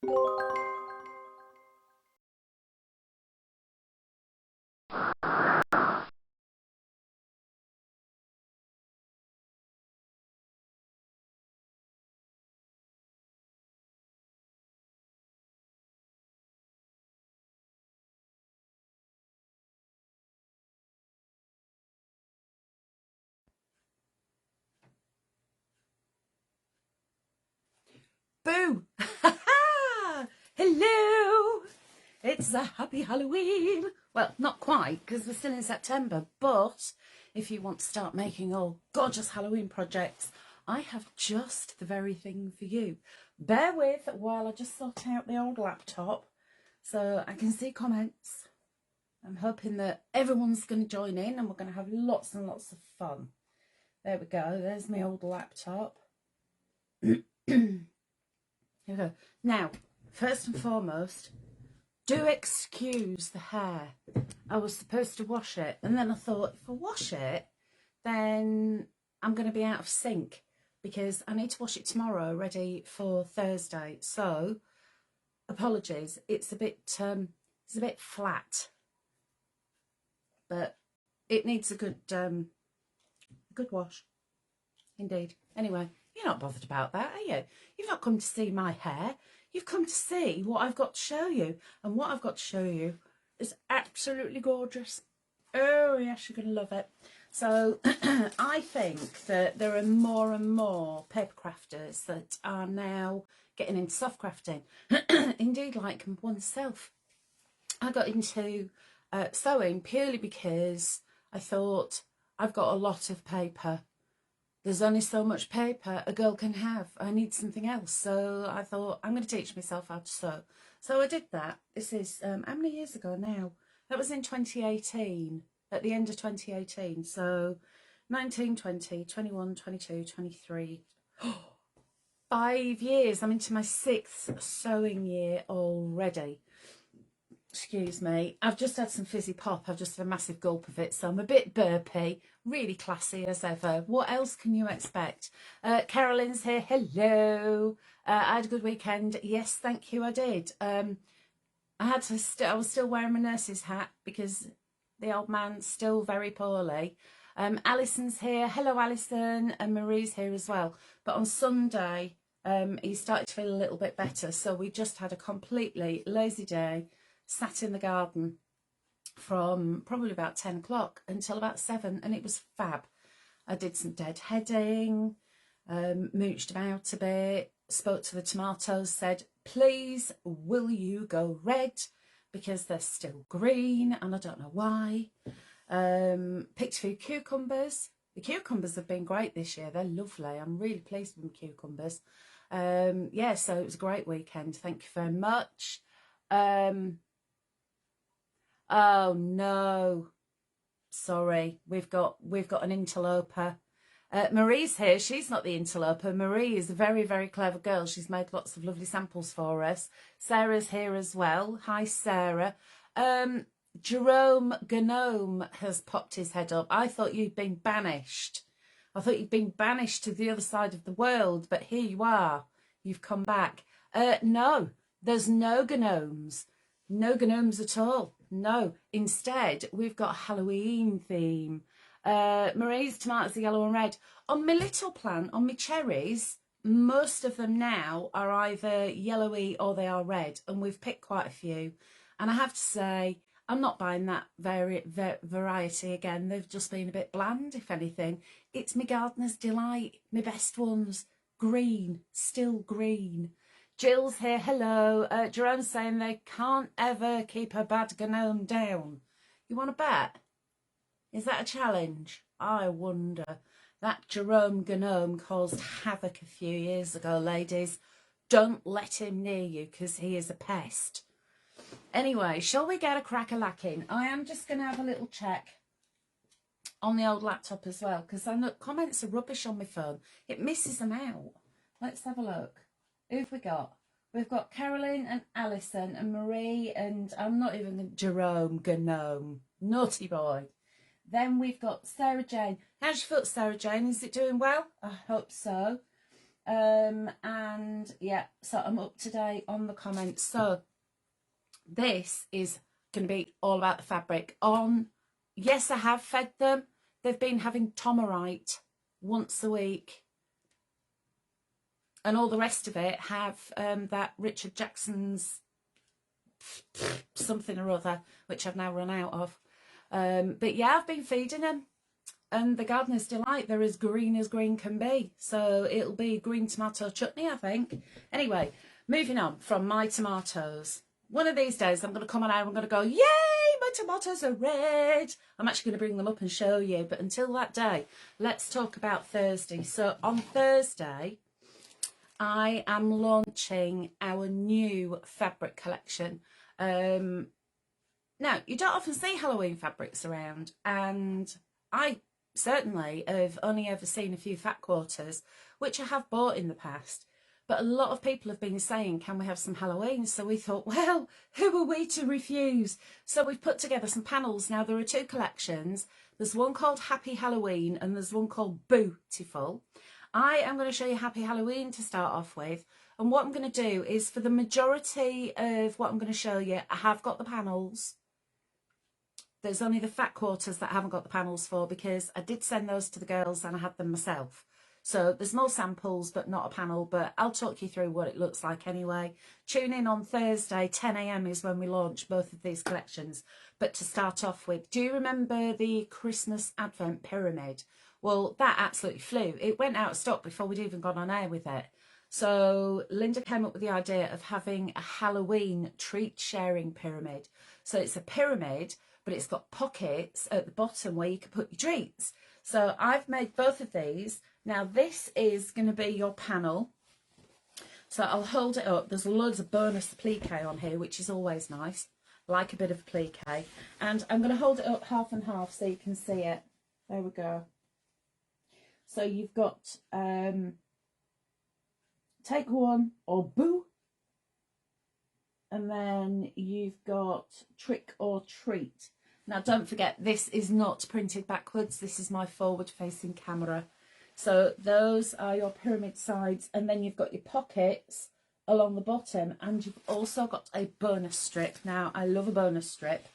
Boo! Hello! It's a happy Halloween. Well, not quite, because we're still in September, but if you want to start making all gorgeous Halloween projects, I have just the very thing for you. Bear with while I just sort out the old laptop so I can see comments. I'm hoping that everyone's going to join in and we're going to have lots and lots of fun. There we go. There's my old laptop. Here we go. Now, first and foremost, do excuse the hair. I was supposed to wash it, and then I thought, if I wash it, then I'm going to be out of sync because I need to wash it tomorrow, ready for Thursday. So, apologies. It's a bit flat, but it needs a good wash, indeed. Anyway. You're not bothered about that, are you? You've not come to see my hair. You've come to see what I've got to show you. And what I've got to show you is absolutely gorgeous. Oh, yes, you're going to love it. So I think that there are more and more paper crafters that are now getting into soft crafting. Indeed, like oneself. I got into sewing purely because I thought I've got a lot of paper. There's only so much paper a girl can have. I need something else. So I thought, I'm going to teach myself how to sew. So I did that. This is, how many years ago now? That was in 2018, at the end of 2018. So 19, 20, 21, 22, 23. 5 years. I'm into my 6th sewing year already. Excuse me, I've just had some fizzy pop. I've just had a massive gulp of it, so I'm a bit burpy, really classy as ever. What else can you expect? Carolyn's here. Hello. I had a good weekend. Yes, thank you, I did. I was still wearing my nurse's hat because the old man's still very poorly. Alison's here. Hello, Alison. And Marie's here as well. But on Sunday, he started to feel a little bit better, so we just had a completely lazy day. Sat in the garden from probably about 10 o'clock until about 7, and it was fab. I did some deadheading, mooched about a bit, spoke to the tomatoes, said, please, will you go red? Because they're still green, and I don't know why. Picked a few cucumbers. The cucumbers have been great this year. They're lovely. I'm really pleased with the cucumbers. Yeah, so it was a great weekend. Thank you very much. Oh no, sorry, we've got an interloper. Marie's here. She's not the interloper. Marie is a very, very clever girl. She's made lots of lovely samples for us. Sarah's here as well. Hi, Sarah. Jerome Gnome has popped his head up. I thought you'd been banished. I thought you'd been banished to the other side of the world, but here you are. You've come back. No, there's no gnomes. No gnomes at all. No. Instead, we've got a Halloween theme. Marie's tomatoes are yellow and red. On my little plant, on my cherries, most of them now are either yellowy or they are red, and we've picked quite a few. And I have to say, I'm not buying that variety again. They've just been a bit bland, if anything. It's my gardener's delight, my best ones. Green, still green. Jill's here. Hello. Jerome's saying they can't ever keep a bad gnome down. You want to bet? Is that a challenge? I wonder. That Jerome gnome caused havoc a few years ago, ladies. Don't let him near you because he is a pest. Anyway, shall we get a crack-a-lacking? I am just going to have a little check on the old laptop as well because I know comments are rubbish on my phone. It misses them out. Let's have a look. Who've we got? We've got Carolyn and Alison and Marie and I'm not even Jerome Gnome. Naughty boy. Then we've got Sarah Jane. How's your foot, Sarah Jane? Is it doing well? I hope so. And yeah, so I'm up to date on the comments. So this is going to be all about the fabric. Yes, I have fed them. They've been having Tomorite once a week, and all the rest of it have that Richard Jackson's something or other, which I've now run out of. But yeah, I've been feeding them, and the Gardener's Delight, they're as green can be. So it'll be green tomato chutney, I think. Anyway, moving on from my tomatoes. One of these days I'm going to come on out and I'm going to go, yay, my tomatoes are red. I'm actually going to bring them up and show you. But until that day, let's talk about Thursday. So on Thursday, I am launching our new fabric collection. Now, you don't often see Halloween fabrics around, and I certainly have only ever seen a few fat quarters, which I have bought in the past. But a lot of people have been saying, can we have some Halloween? So we thought, well, who are we to refuse? So we've put together some panels. Now, there are two collections. There's one called Happy Halloween and there's one called Bootiful. I am going to show you Happy Halloween to start off with. And what I'm going to do is, for the majority of what I'm going to show you, I have got the panels. There's only the fat quarters that I haven't got the panels for, because I did send those to the girls and I had them myself. So there's more samples, but not a panel, but I'll talk you through what it looks like anyway. Tune in on Thursday, 10 AM is when we launch both of these collections. But to start off with, do you remember the Christmas Advent Pyramid? Well, that absolutely flew. It went out of stock before we'd even gone on air with it. So Linda came up with the idea of having a Halloween treat sharing pyramid. So it's a pyramid, but it's got pockets at the bottom where you can put your treats. So I've made both of these. Now this is going to be your panel. So I'll hold it up. There's loads of bonus applique on here, which is always nice. Like a bit of applique. And I'm going to hold it up half and half so you can see it. There we go. So you've got Take One or Boo. And then you've got Trick or Treat. Now don't forget, this is not printed backwards. This is my forward facing camera. So those are your pyramid sides, and then you've got your pockets along the bottom, and you've also got a bonus strip. Now I love a bonus strip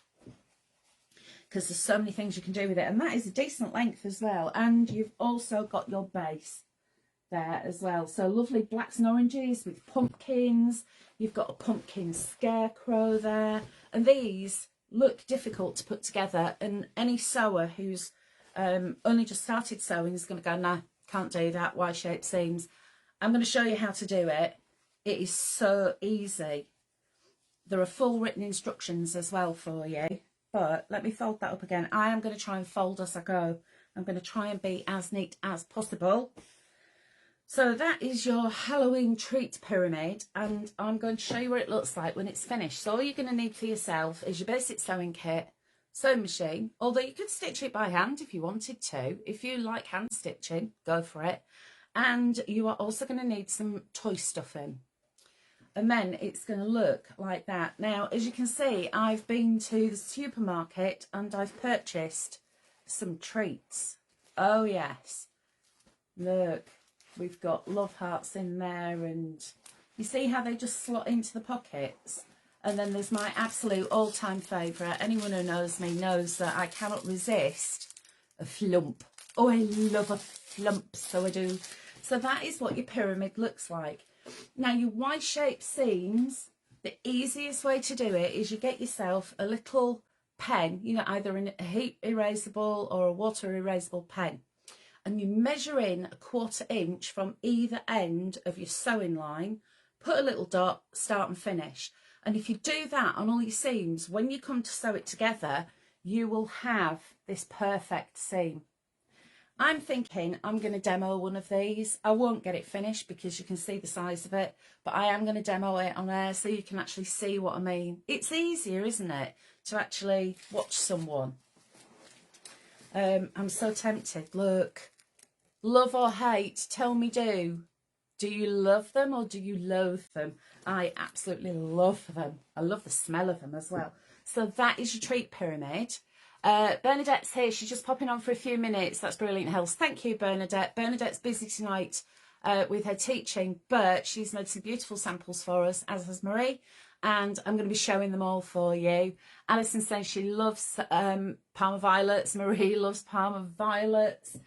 because there's so many things you can do with it, and that is a decent length as well. And you've also got your base there as well. So lovely blacks and oranges with pumpkins. You've got a pumpkin scarecrow there, and these look difficult to put together, and any sewer who's only just started sewing is going to go, nah, can't do that, Y-shaped seams. I'm going to show you how to do it. It is so easy. There are full written instructions as well for you, but let me fold that up again. I am going to try and fold as I go. I'm going to try and be as neat as possible. So that is your Halloween treat pyramid, and I'm going to show you what it looks like when it's finished. So all you're going to need for yourself is your basic sewing kit, sewing machine, although you could stitch it by hand if you wanted to. If you like hand stitching, go for it. And you are also going to need some toy stuffing. And then it's going to look like that. Now, as you can see, I've been to the supermarket and I've purchased some treats. Oh yes, look. We've got love hearts in there, and you see how they just slot into the pockets. And then there's my absolute all-time favourite. Anyone who knows me knows that I cannot resist a flump. Oh, I love a flump, so I do. So that is what your pyramid looks like. Now, your Y-shaped seams, the easiest way to do it is you get yourself a little pen, you know, either a heat erasable or a water erasable pen. And you measure in 1/4 inch from either end of your sewing line, put a little dot, start and finish. And if you do that on all your seams, when you come to sew it together, you will have this perfect seam. I'm thinking I'm going to demo one of these. I won't get it finished because you can see the size of it, but I am going to demo it on air so you can actually see what I mean. It's easier, isn't it, to actually watch someone. I'm so tempted. Look, love or hate, tell me do you love them or do you loathe them? I absolutely love them. I love the smell of them as well. So that is your treat pyramid. Bernadette's here. She's just popping on for a few minutes. That's brilliant, Hels. Thank you, Bernadette. Bernadette's busy tonight with her teaching, but she's made some beautiful samples for us, as has Marie, and I'm going to be showing them all for you. Alison says she loves Parma violets. Marie loves Parma violets.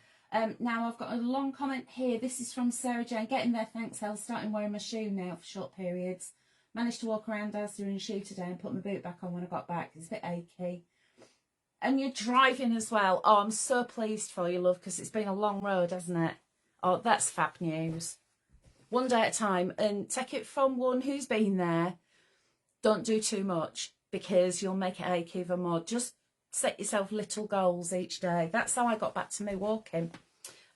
Now I've got a long comment here. This is from Sarah Jane. Getting there, thanks, Elle. Starting wearing my shoe now for short periods. Managed to walk around Asda in a shoe today and put my boot back on when I got back. It's a bit achy. And you're driving as well. Oh, I'm so pleased for you, love, because it's been a long road, hasn't it? Oh, that's fab news. One day at a time, and take it from one who's been there. Don't do too much because you'll make it ache even more. Just set yourself little goals each day. That's how I got back to me walking.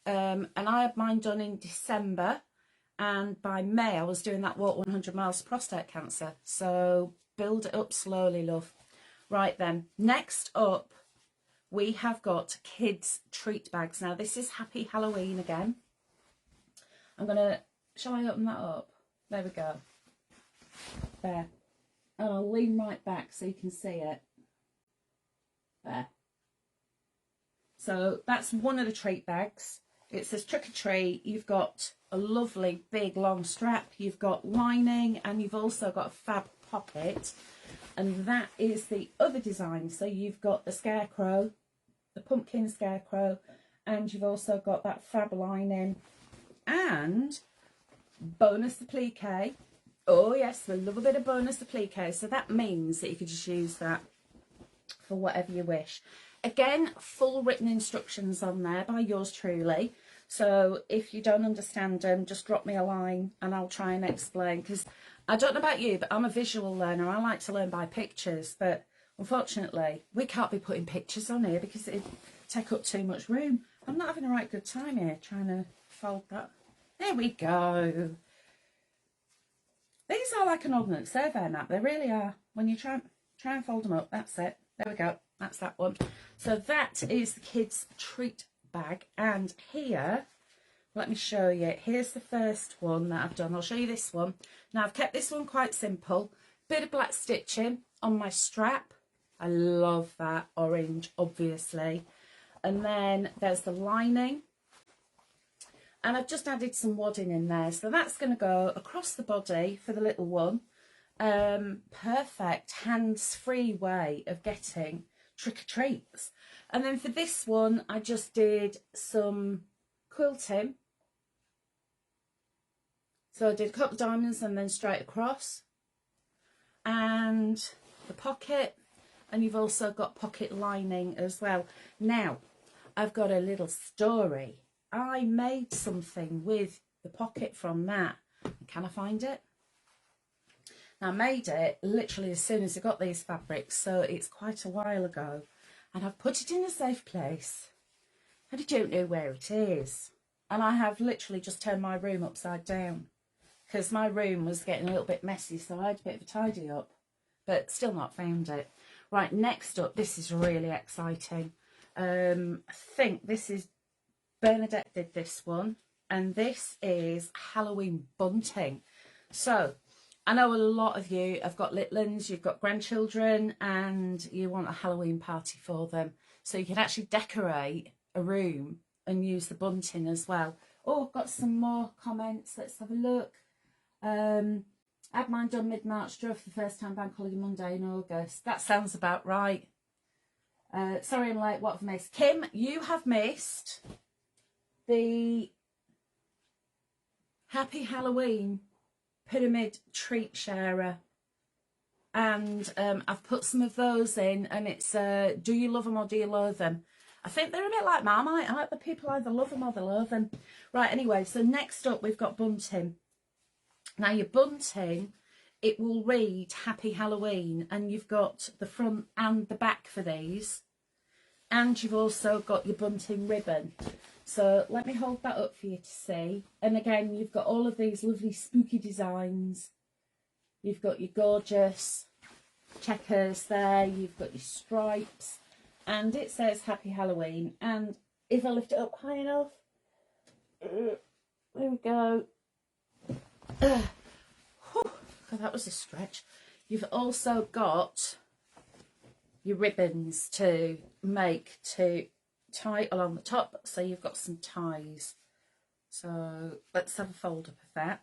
And I had mine done in December, and by May I was doing that walk 100 miles for prostate cancer. So build it up slowly, love. Right then, next up we have got kids treat bags. Now this is Happy Halloween again. Shall I open that up? There we go. There. And I'll lean right back so you can see it. There. So that's one of the treat bags. It says trick or treat. You've got a lovely big long strap. You've got lining, and you've also got a fab pocket. And that is the other design. So you've got the scarecrow, the pumpkin scarecrow, and you've also got that fab lining and bonus applique. Oh yes, we love a bit of bonus applique. So that means that you could just use that for whatever you wish. Again, full written instructions on there by yours truly. So if you don't understand them, just drop me a line and I'll try and explain. Because I don't know about you, but I'm a visual learner. I like to learn by pictures. But unfortunately, we can't be putting pictures on here because it'd take up too much room. I'm not having a right good time here trying to fold that. There we go. These are like an ordnance survey map. They really are. When you try and fold them up, that's it. There we go. That's that one. So that is the kids' treat bag. And here, let me show you. Here's the first one that I've done. I'll show you this one. Now, I've kept this one quite simple. Bit of black stitching on my strap. I love that orange, obviously. And then there's the lining. And I've just added some wadding in there. So that's going to go across the body for the little one. Perfect hands-free way of getting trick-or-treats. And then for this one, I just did some quilting. So I did a couple of diamonds and then straight across. And the pocket. And you've also got pocket lining as well. Now, I've got a little story. I made something with the pocket from that. Can I find it? Now, I made it literally as soon as I got these fabrics, so it's quite a while ago. And I've put it in a safe place. And I don't know where it is. And I have literally just turned my room upside down. Because my room was getting a little bit messy, so I had a bit of a tidy up. But still not found it. Right, next up, this is really exciting. I think this is Bernadette did this one, and this is Halloween bunting. So I know a lot of you have got little ones, you've got grandchildren, and you want a Halloween party for them. So you can actually decorate a room and use the bunting as well. Oh, I've got some more comments. Let's have a look. I had mine done mid-March, drove for the first time bank holiday Monday in August. That sounds about right. Sorry I'm late, what have I missed? Kim, you have missed the Happy Halloween pyramid treat sharer, and I've put some of those in, and it's do you love them or do you loathe them? I think they're a bit like Marmite. I like the people either love them or they loathe them. Right, anyway, so next up we've got bunting. Now your bunting, it will read Happy Halloween, and you've got the front and the back for these, and you've also got your bunting ribbon. So let me hold that up for you to see. And again, you've got all of these lovely spooky designs. You've got your gorgeous checkers there. You've got your stripes. And it says Happy Halloween. And if I lift it up high enough, there we go. God, that was a stretch. You've also got your ribbons to make to tie along the top, so you've got some ties So let's have a fold up of that.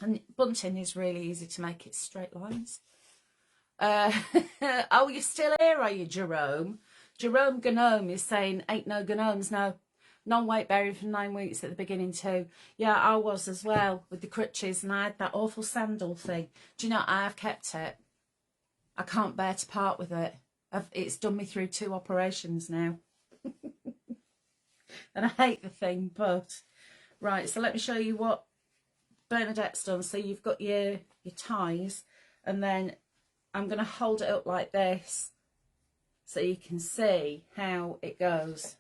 And bunting is really easy to make. It's straight lines. Oh, you're still here, are you, Jerome? Jerome Gnome is saying, ain't no gnomes, no. Non-weight bearing for 9 weeks at the beginning too. Yeah, I was as well with the crutches, and I had that awful sandal thing. Do you know, I have kept it. I can't bear to part with it. It's done me through 2 operations now. And I hate the thing, but... Right, so let me show you what Bernadette's done. So you've got your ties, and then I'm going to hold it up like this so you can see how it goes.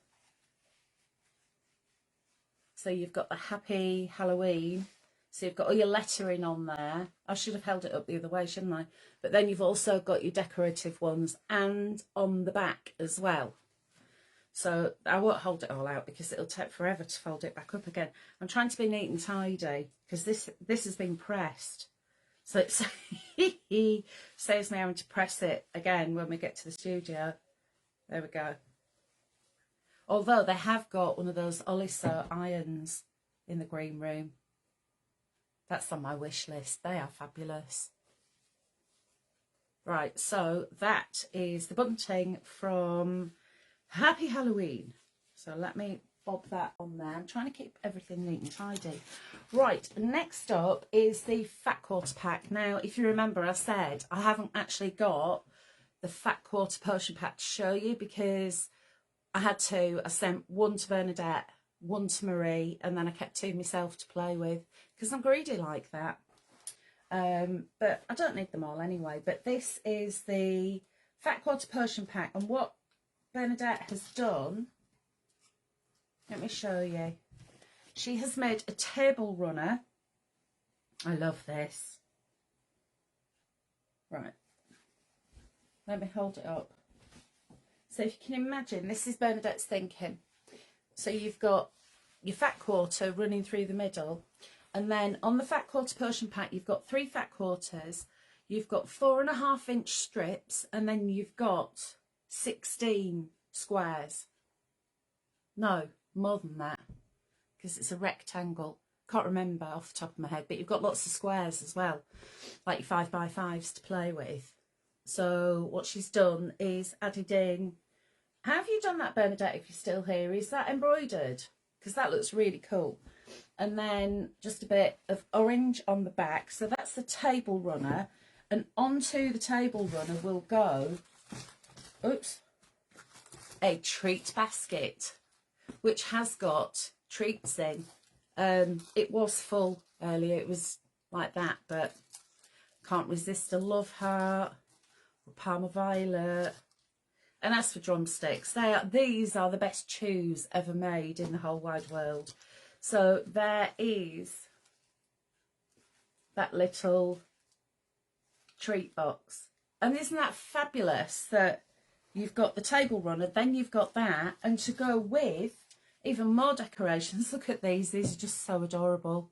So you've got the Happy Halloween. So you've got all your lettering on there. I should have held it up the other way, shouldn't I? But then you've also got your decorative ones and on the back as well. So I won't hold it all out because it'll take forever to fold it back up again. I'm trying to be neat and tidy because this has been pressed. So it saves me having to press it again when we get to the studio. There we go. Although they have got one of those Oliso irons in the green room. That's on my wish list. They are fabulous. Right, so that is the bunting from Happy Halloween. So let me bob that on there. I'm trying to keep everything neat and tidy. Right, next up is the Fat Quarter pack. Now, if you remember, I said I haven't actually got the Fat Quarter potion pack to show you because I had 2. I sent 1 to Bernadette, 1 to Marie, and then I kept 2 myself to play with because I'm greedy like that. But I don't need them all anyway. But this is the Fat Quarter potion pack, and what Bernadette has done, let me show you. She has made a table runner. I love this. Right, let me hold it up. So if you can imagine, this is Bernadette's thinking. So you've got your Fat Quarter running through the middle, and then on the Fat Quarter potion pack you've got 3 Fat Quarters, you've got 4.5-inch strips, and then you've got 16 squares. No, more than that, because it's a rectangle. Can't remember off the top of my head, but you've got lots of squares as well, like your 5x5s to play with. So what she's done is added in, how have you done that, Bernadette, if you're still here? Is that embroidered? Because that looks really cool. And then just a bit of orange on the back. So that's the table runner. And onto the table runner will go, oops, a treat basket, which has got treats in. It was full earlier. It was like that, but can't resist a love heart, or Parma violet. And as for drumsticks, these are the best chews ever made in the whole wide world. So there is that little treat box. And isn't that fabulous that you've got the table runner, then you've got that, and to go with even more decorations. Look at these. These are just so adorable.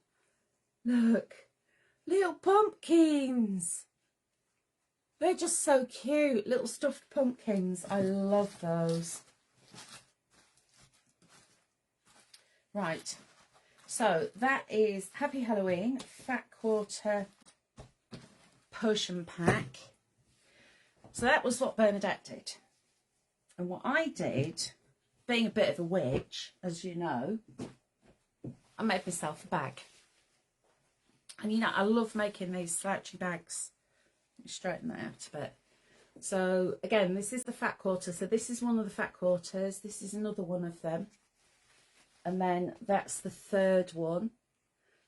Look, little pumpkins. They're just so cute. Little stuffed pumpkins. I love those. Right. So that is Happy Halloween Fat Quarter potion pack. So that was what Bernadette did. And what I did, being a bit of a witch, as you know, I made myself a bag. And you know, I love making these slouchy bags. Let me straighten that out a bit. So again, this is the Fat Quarter. So this is one of the Fat Quarters. This is another one of them. And then that's the third one.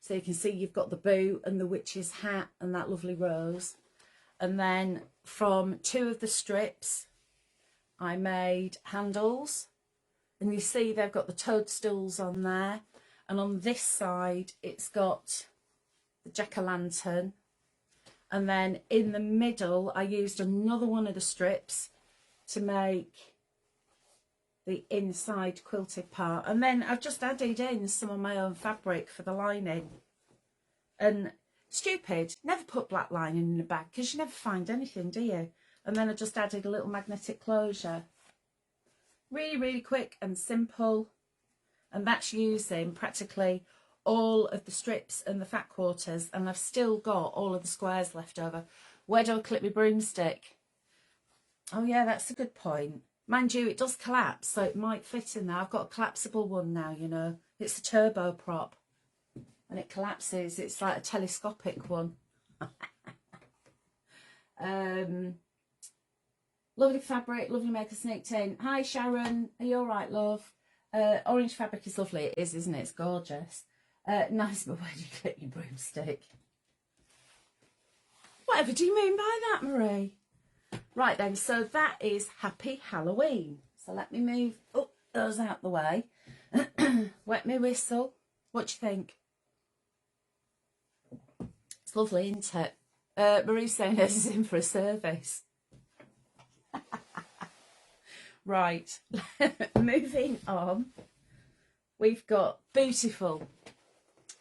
So you can see you've got the Booo and the witch's hat and that lovely rose. And then from 2 of the strips, I made handles. And you see they've got the toadstools on there. And on this side, it's got the jack-o'-lantern. And then in the middle, I used another one of the strips to make the inside quilted part. And then I've just added in some of my own fabric for the lining. And stupid, never put black lining in a bag because you never find anything, do you? And then I just added a little magnetic closure. Really, really quick and simple. and that's using practically all of the strips and the fat quarters, and I've still got all of the squares left over. Where do I clip my broomstick? Oh yeah, that's a good point. Mind you, it does collapse, so it might fit in there. I've got a collapsible one now, you know. It's a turbo prop, and it collapses. It's like a telescopic one. Lovely fabric, lovely maker sneaked in. Hi Sharon, are you all right, love? Orange fabric is lovely. It is, isn't it? It's gorgeous. Nice, but where do you clip your broomstick? Whatever do you mean by that, Marie? Right then, so that is Happy Halloween. So let me move those out the way. Wet me whistle. What do you think? It's lovely, isn't it? Marie's saying this is in for a service. Right, moving on. We've got Beautiful.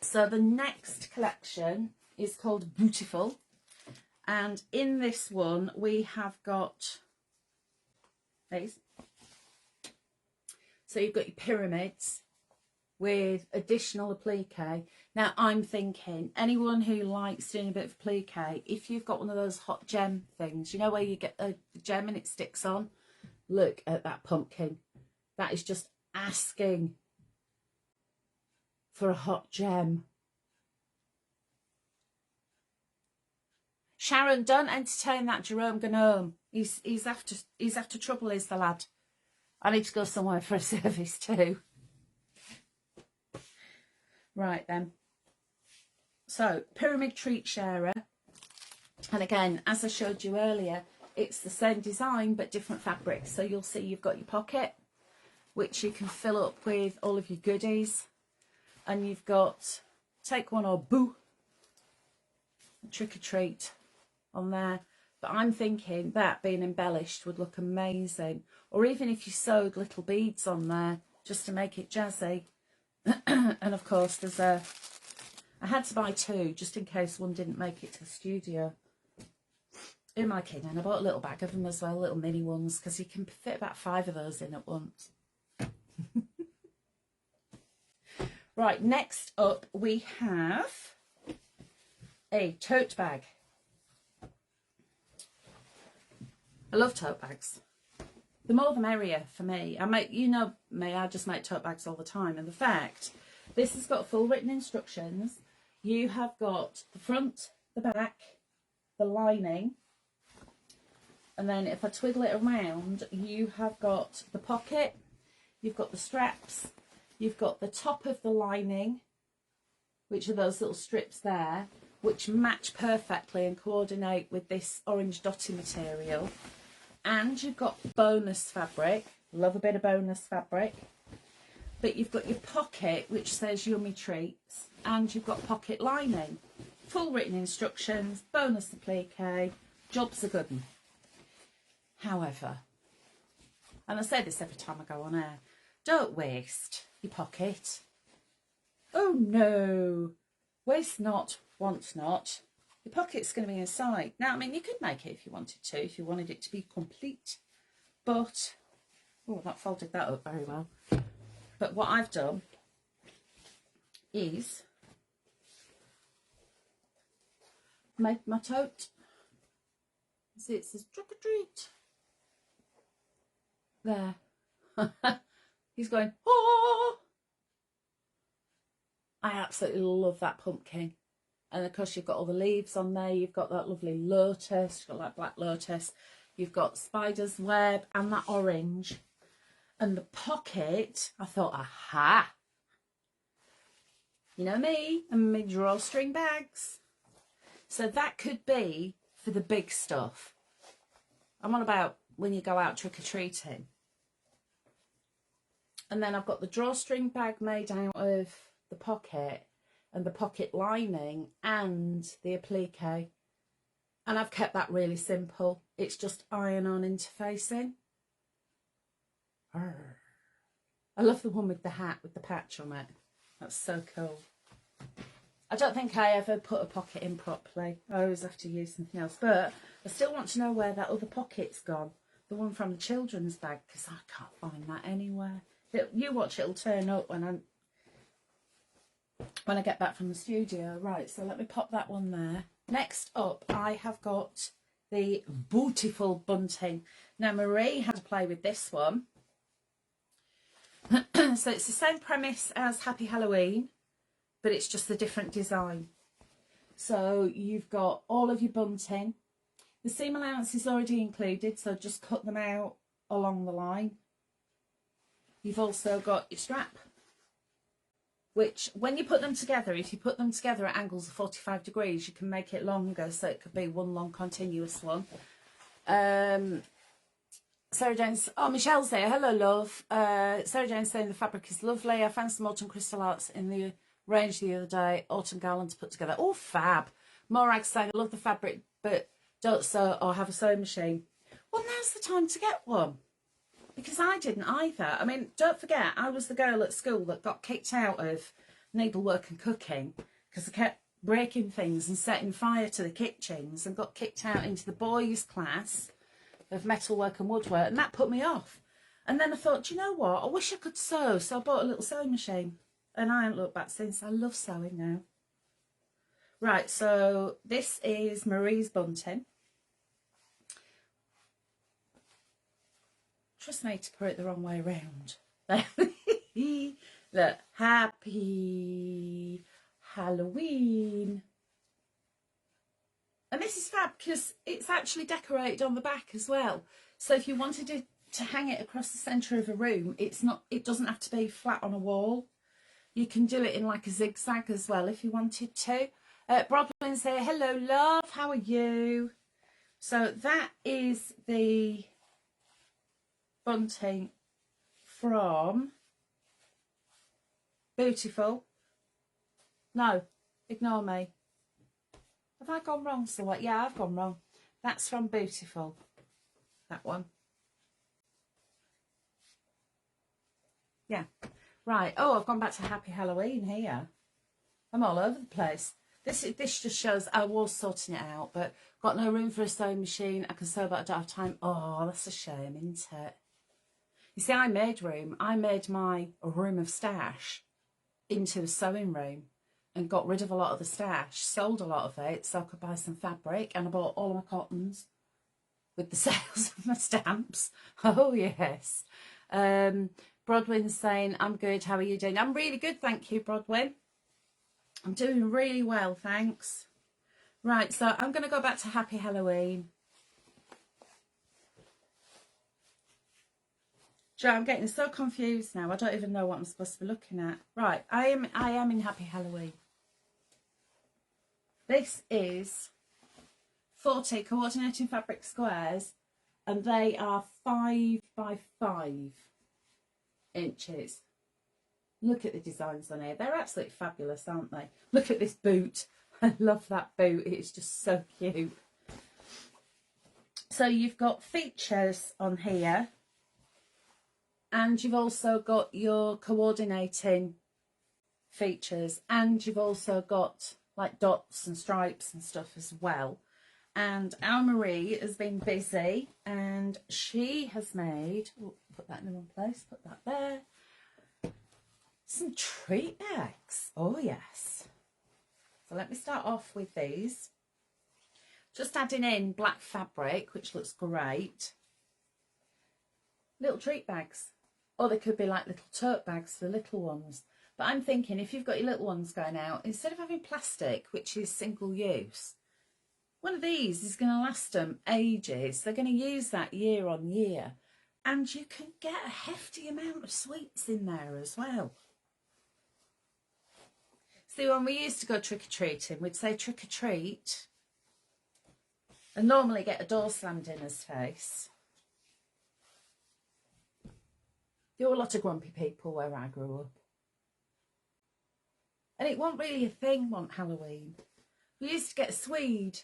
So the next collection is called Beautiful. And in this one, we have got these. So you've got your pyramids with additional applique. Now, I'm thinking anyone who likes doing a bit of applique, if you've got one of those hot gem things, you know where you get the gem and it sticks on? Look at that pumpkin. That is just asking for a hot gem. Sharon, don't entertain that Jerome Gnome. He's after trouble, is the lad. I need to go somewhere for a service too. Right then. So, Pyramid Treat Sharer. And again, as I showed you earlier, it's the same design but different fabrics. So you'll see you've got your pocket, which you can fill up with all of your goodies. And you've got Take One or Boo, Trick or Treat on there. But I'm thinking that being embellished would look amazing. Or even if you sewed little beads on there just to make it jazzy. And of course there's I had to buy two just in case one didn't make it to the studio. Who am I kidding? I bought a little bag of them as well, little mini ones, because you can fit about 5 of those in at once. Right, next up we have a tote bag. I love tote bags. The more the merrier for me. You know me, I just make tote bags all the time. And the fact, this has got full written instructions. You have got the front, the back, the lining. And then if I twiddle it around, you have got the pocket, you've got the straps, you've got the top of the lining, which are those little strips there, which match perfectly and coordinate with this orange dotty material. And you've got bonus fabric. Love a bit of bonus fabric. But you've got your pocket, which says Yummy Treats. And you've got pocket lining. Full written instructions, bonus applique, job's a good one. However, and I say this every time I go on air, don't waste your pocket. Oh no, waste not, want not. Your pocket's going to be inside. Now, I mean, you could make it if you wanted to, if you wanted it to be complete. But, oh, that folded that up very well. But what I've done is made my tote. See, it says trick or treat. There. He's going, oh! I absolutely love that pumpkin. And of course you've got all the leaves on there. You've got that lovely lotus. You've got that black lotus. You've got spider's web and that orange. And the pocket, I thought, aha! You know me and my drawstring bags. So that could be for the big stuff. I'm on about when you go out trick-or-treating. And then I've got the drawstring bag made out of the pocket and the pocket lining and the applique. And I've kept that really simple. It's just iron-on interfacing. Arr. I love the one with the hat with the patch on it. That's so cool. I don't think I ever put a pocket in properly. I always have to use something else. But I still want to know where that other pocket's gone. The one from the children's bag, because I can't find that anywhere. You watch, it'll turn up when I get back from the studio. Right, so let me pop that one there. Next up, I have got the Beautiful Bunting. Now, Marie had to play with this one. So it's the same premise as Happy Halloween, but it's just a different design. So you've got all of your bunting. The seam allowance is already included, so just cut them out along the line. You've also got your strap, which when you put them together, if you put them together at angles of 45 degrees, you can make it longer, so it could be one long continuous one. Sarah Jane's, oh, Michelle's there. Hello, love. Sarah Jane's saying the fabric is lovely. I found some autumn crystal arts in the range the other day. Autumn garland to put together. Oh, fab. Morag saying, I love the fabric, but don't sew or have a sewing machine. Well, now's the time to get one. Because I didn't either. I mean, don't forget, I was the girl at school that got kicked out of needlework and cooking because I kept breaking things and setting fire to the kitchens, and got kicked out into the boys' class of metalwork and woodwork, and that put me off. And then I thought, do you know what? I wish I could sew, so I bought a little sewing machine, and I haven't looked back since. I love sewing now. Right, so this is Marie's bunting. Trust me to put it the wrong way around. Look, Happy Halloween. And this is fab because it's actually decorated on the back as well. So if you wanted to hang it across the centre of a room, it doesn't have to be flat on a wall. You can do it in like a zigzag as well if you wanted to. Brodwin's there. Hello, love. How are you? So that is the bunting from Beautiful. No, ignore me. Have I gone wrong somewhere? Yeah, I've gone wrong. That's from Beautiful. That one. Yeah. Right. Oh, I've gone back to Happy Halloween here. I'm all over the place. This just shows I was sorting it out, but got no room for a sewing machine. I can sew, but I don't have time. Oh, that's a shame, isn't it? You see, I made room. I made my room of stash into a sewing room and got rid of a lot of the stash, sold a lot of it so I could buy some fabric, and I bought all of my cottons with the sales of my stamps. Oh, yes. Brodwin's saying, I'm good. How are you doing? I'm really good, thank you, Brodwin. I'm doing really well, thanks. Right, so I'm going to go back to Happy Halloween. Joe, I'm getting so confused now. I don't even know what I'm supposed to be looking at. Right, I am in Happy Halloween. This is 40 coordinating fabric squares, and they are 5 by 5 inches. Look at the designs on here. They're absolutely fabulous, aren't they? Look at this boot. I love that boot. It's just so cute. So you've got features on here, and you've also got your coordinating features, and you've also got like dots and stripes and stuff as well. And our Marie has been busy, and she has made, oh, put that in the wrong place, put that there, some treat bags. Oh yes. So let me start off with these. Just adding in black fabric, which looks great. Little treat bags. Or they could be like little tote bags for the little ones. But I'm thinking, if you've got your little ones going out, instead of having plastic, which is single use, one of these is going to last them ages. They're going to use that year on year. And you can get a hefty amount of sweets in there as well. See, when we used to go trick-or-treating, we'd say trick-or-treat and normally get a door slammed in his face. There were a lot of grumpy people where I grew up. And it wasn't really a thing, wasn't Halloween. We used to get a Swede.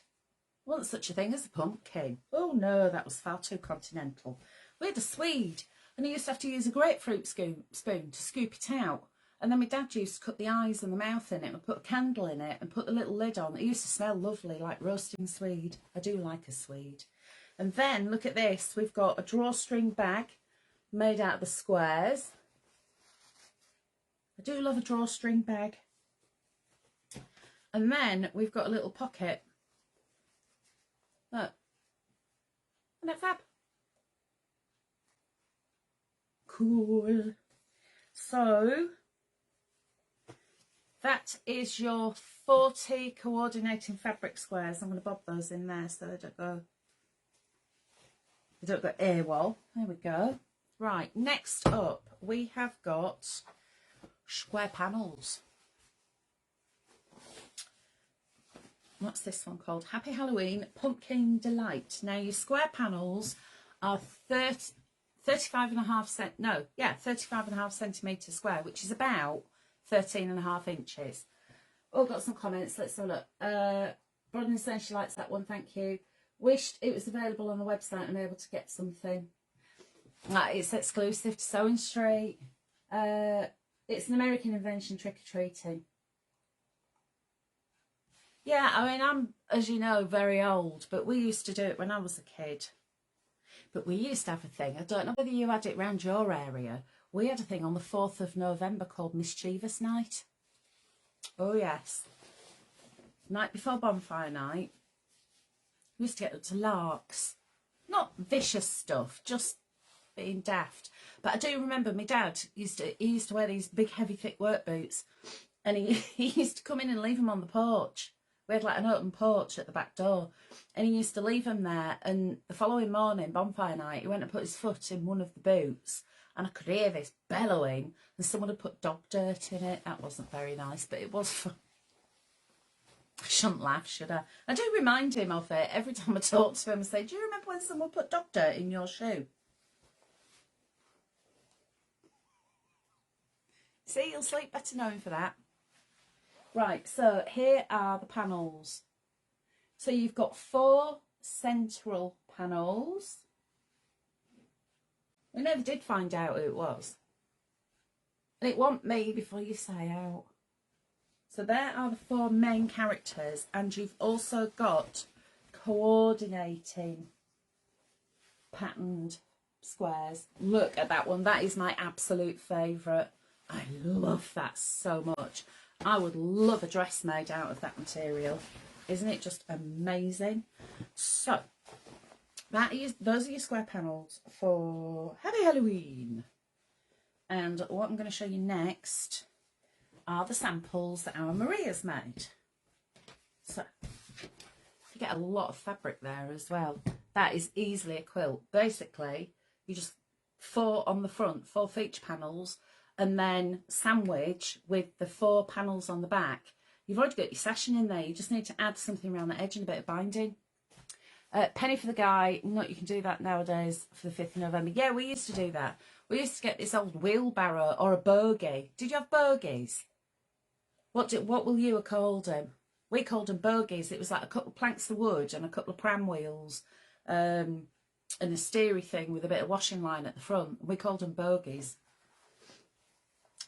Wasn't such a thing as a pumpkin. Oh no, that was far too continental. We had a Swede, and he used to have to use a grapefruit spoon to scoop it out. And then my dad used to cut the eyes and the mouth in it and put a candle in it and put the little lid on. It used to smell lovely, like roasting Swede. I do like a Swede. And then, look at this. We've got a drawstring bag made out of the squares. I do love a drawstring bag. And then we've got a little pocket. Look. Isn't that fab? Cool. So that is your 40 coordinating fabric squares. I'm going to bob those in there so they don't go AWOL. There we go. Right, next up we have got square panels. What's this one called? Happy Halloween Pumpkin Delight. Now your square panels are 35.5 centimetres square, which is about 13.5 inches. Oh, got some comments. Let's have a look. Brodden saying she likes that one. Thank you. Wished it was available on the website and able to get something. It's exclusive to Sewing Street. It's an American invention, trick-or-treating. Yeah, I mean, I'm, as you know, very old, but we used to do it when I was a kid. But we used to have a thing. I don't know whether you had it around your area. We had a thing on the 4th of November called Mischievous Night. Oh, yes. Night before bonfire night. We used to get up to larks. Not vicious stuff, just being daft. But I do remember my dad used to wear these big, heavy, thick work boots. And he used to come in and leave them on the porch. We had like an open porch at the back door, and he used to leave them there. And the following morning, bonfire night, he went and put his foot in one of the boots, and I could hear this bellowing, and someone had put dog dirt in it. That wasn't very nice, but it was fun. I shouldn't laugh, should I? I do remind him of it every time I talk to him and say, do you remember when someone put dog dirt in your shoe? See, you'll sleep better knowing for that. Right, so here are the panels. So you've got 4 central panels. We never did find out who it was. And it wasn't me before you say out. So there are the 4 main characters, and you've also got coordinating patterned squares. Look at that one. That is my absolute favourite. I love that so much. I would love a dress made out of that material. Isn't it just amazing? So, those are your square panels for Happy Halloween. And what I'm going to show you next are the samples that our Maria's made. So, you get a lot of fabric there as well. That is easily a quilt. Basically, you just 4 on the front, 4 feature panels, and then sandwich with the 4 panels on the back. You've already got your session in there. You just need to add something around the edge and a bit of binding. Penny for the guy. Not you can do that nowadays for the 5th of November. Yeah, we used to do that. We used to get this old wheelbarrow or a bogie. Did you have bogies? What will you have called them? We called them bogies. It was like a couple of planks of wood and a couple of pram wheels and a steery thing with a bit of washing line at the front. We called them bogies.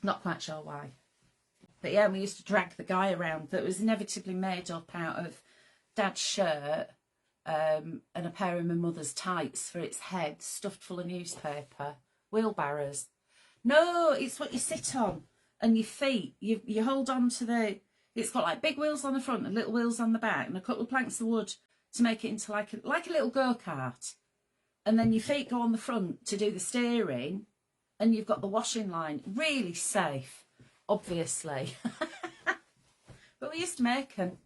Not quite sure why. But yeah, we used to drag the guy around that was inevitably made up out of Dad's shirt and a pair of my mother's tights for its head, stuffed full of newspaper. Wheelbarrows. No, it's what you sit on. And your feet, you hold on to the... It's got like big wheels on the front and little wheels on the back and a couple of planks of wood to make it into like a little go-kart. And then your feet go on the front to do the steering. And you've got the washing line. Really safe, obviously. But we used to make them.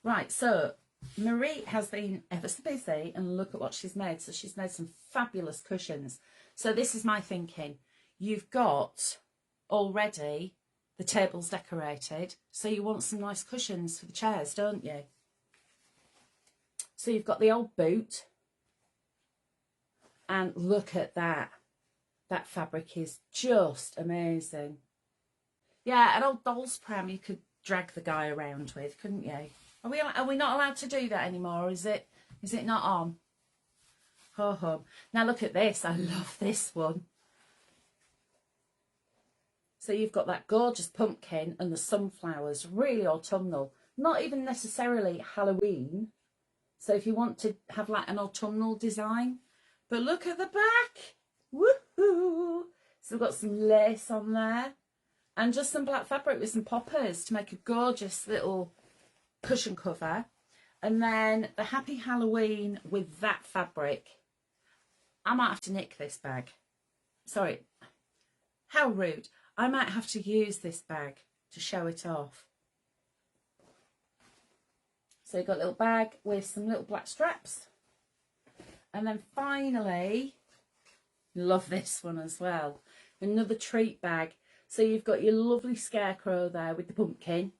Right, so Marie has been ever so busy, and look at what she's made. So she's made some fabulous cushions. So this is my thinking. You've got already the tables decorated. So you want some nice cushions for the chairs, don't you? So you've got the old boot. And look at that. That fabric is just amazing. Yeah, an old doll's pram you could drag the guy around with, couldn't you? Are we not allowed to do that anymore? Is it not on? Ho ho. Now look at this. I love this one. So you've got that gorgeous pumpkin and the sunflowers, really autumnal. Not even necessarily Halloween. So if you want to have like an autumnal design. But look at the back. Woohoo! So we've got some lace on there and just some black fabric with some poppers to make a gorgeous little cushion cover. And then the Happy Halloween with that fabric. I might have to nick this bag. Sorry, how rude. I might have to use this bag to show it off. So you've got a little bag with some little black straps. And then finally, love this one as well, another treat bag. So you've got your lovely scarecrow there with the pumpkin,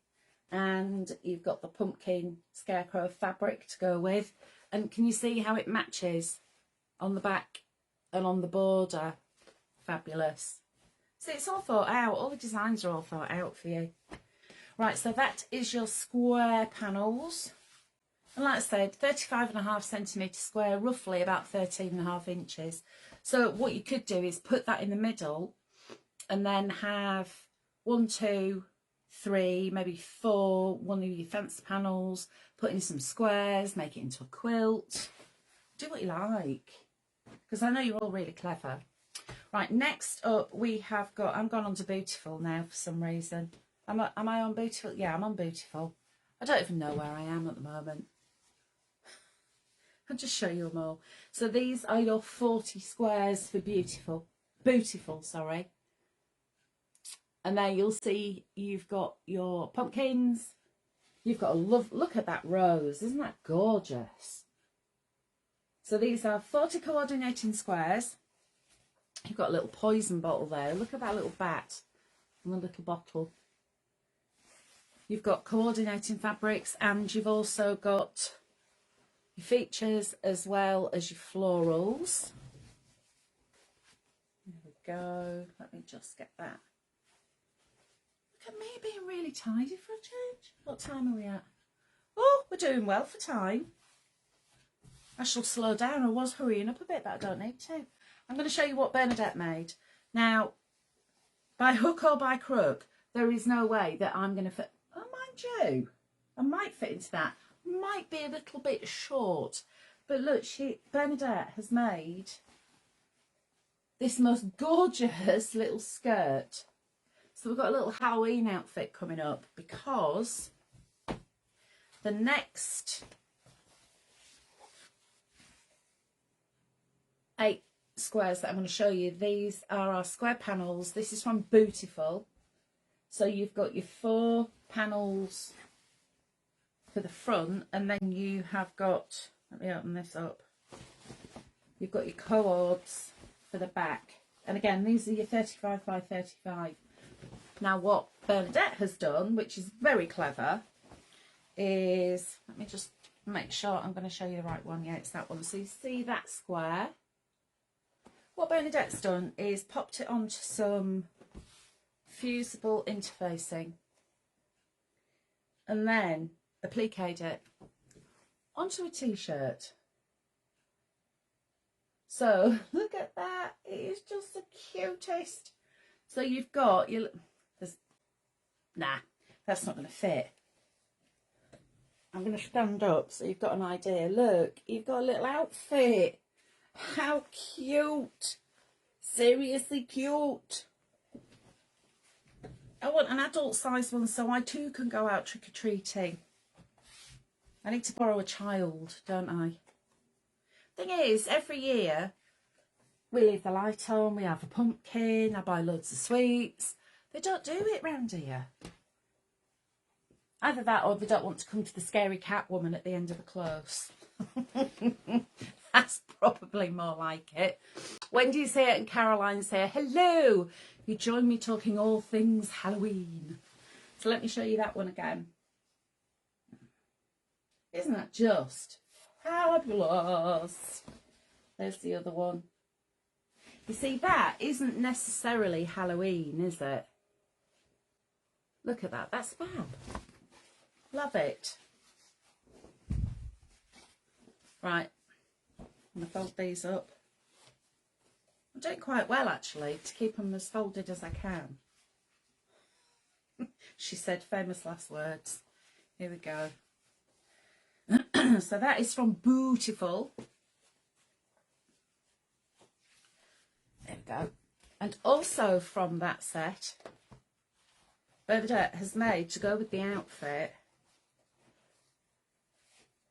and you've got the pumpkin scarecrow fabric to go with. And can you see how it matches on the back and on the border? Fabulous. So it's all thought out, all the designs are all thought out for you. Right, so that is your square panels. And like I said, 35.5 centimetre square, roughly about 13.5 inches. So what you could do is put that in the middle and then have 1, 2, 3, maybe 4, one of your fancy panels, put in some squares, make it into a quilt. Do what you like, because I know you're all really clever. Right, next up we have got, I'm gone on to Bootiful now for some reason. Am I on Bootiful? Yeah, I'm on Bootiful. I don't even know where I am at the moment. I'll just show you them all. So these are your 40 squares for Bootiful, sorry. And there you'll see you've got your pumpkins. You've got a look at that rose. Isn't that gorgeous? So these are 40 coordinating squares. You've got a little poison bottle there. Look at that little bat and the little bottle. You've got coordinating fabrics, and you've also got your features as well as your florals. There we go. Let me just get that. Look at me being really tidy for a change. What time are we at? Oh, we're doing well for time. I shall slow down. I was hurrying up a bit, but I don't need to. I'm going to show you what Bernadette made. Now, by hook or by crook, there is no way that I'm going to fit. Oh, mind you, I might fit into that. Might be a little bit short, but look, Bernadette has made this most gorgeous little skirt. So we've got a little Halloween outfit coming up, because the next 8 squares that I'm going to show you, these are our square panels. This is from Bootiful. So you've got your 4 panels for the front, and then you have got, let me open this up, you've got your cords for the back. And again, these are your 35 by 35. Now what Bernadette has done, which is very clever, is, let me just make sure I'm going to show you the right one. Yeah, it's that one. So you see that square? What Bernadette's done is popped it onto some fusible interfacing, and then appliqued it onto a t-shirt. So look at that, it is just the cutest. So you've got your, nah, that's not going to fit. I'm going to stand up so you've got an idea. Look, you've got a little outfit. How cute. Seriously cute. I want an adult size one so I too can go out trick-or-treating. I need to borrow a child, don't I? Thing is, every year we leave the light on, we have a pumpkin, I buy loads of sweets. They don't do it round here. Either that or they don't want to come to the scary cat woman at the end of the close. That's probably more like it. Wendy's here and Caroline's here. Hello! You join me talking all things Halloween. So let me show you that one again. Isn't that just fabulous? There's the other one. You see, that isn't necessarily Halloween, is it? Look at that. That's fab. Love it. Right. I'm going to fold these up. I'm doing quite well, actually, to keep them as folded as I can. She said famous last words. Here we go. So that is from Bootiful. There we go. And also from that set, Bernadette has made, to go with the outfit,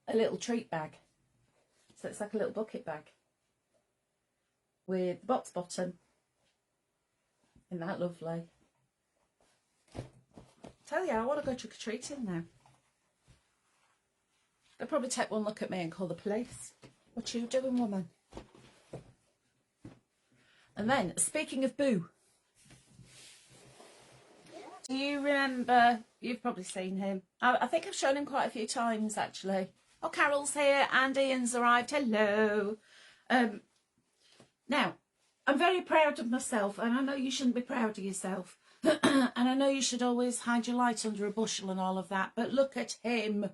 a little treat bag. So it's like a little bucket bag with the box bottom. Isn't that lovely? Tell you, I want to go trick-or-treating now. They'll probably take one look at me and call the police. What you doing, woman? And then, speaking of Booo, do you remember, you've probably seen him. I think I've shown him quite a few times, actually. Oh, Carol's here and Ian's arrived. Hello. Now, I'm very proud of myself, and I know you shouldn't be proud of yourself. And I know you should always hide your light under a bushel and all of that, but look at him.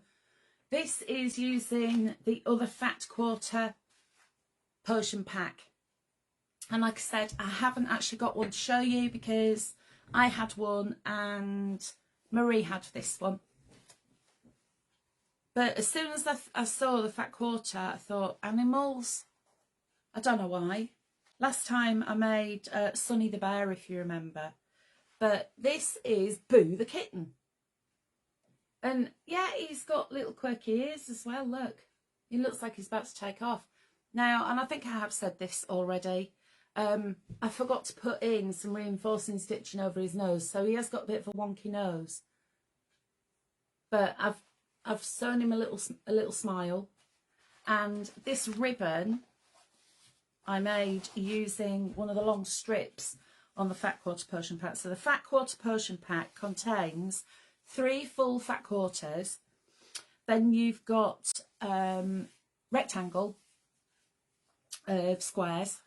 This is using the other Fat Quarter potion pack. And like I said, I haven't actually got one to show you because I had one and Marie had this one. But as soon as I saw the Fat Quarter, I thought, animals? I don't know why. Last time I made Sonny the Bear, if you remember. But this is Boo the kitten. And yeah, he's got little quirky ears as well, look. He looks like he's about to take off. Now, and I think I have said this already, I forgot to put in some reinforcing stitching over his nose, so he has got a bit of a wonky nose. But I've sewn him a little smile, and this ribbon I made using one of the long strips on the Fat Quarter potion pack. So the Fat Quarter potion pack contains 3 full fat quarters. Then you've got rectangle of squares.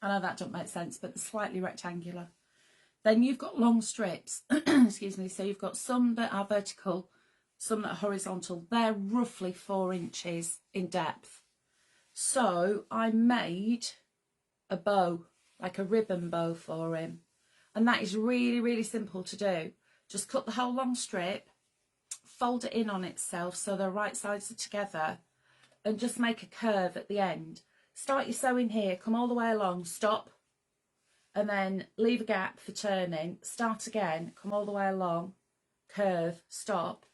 I know that don't make sense, but they're slightly rectangular. Then you've got long strips, excuse me, so you've got some that are vertical, some that are horizontal. They're roughly 4 inches in depth. So I made a bow, like a ribbon bow for him. And that is really, really simple to do. Just cut the whole long strip, fold it in on itself so the right sides are together, and just make a curve at the end. Start your sewing here, come all the way along, stop, and then leave a gap for turning. Start again, come all the way along, curve, stop,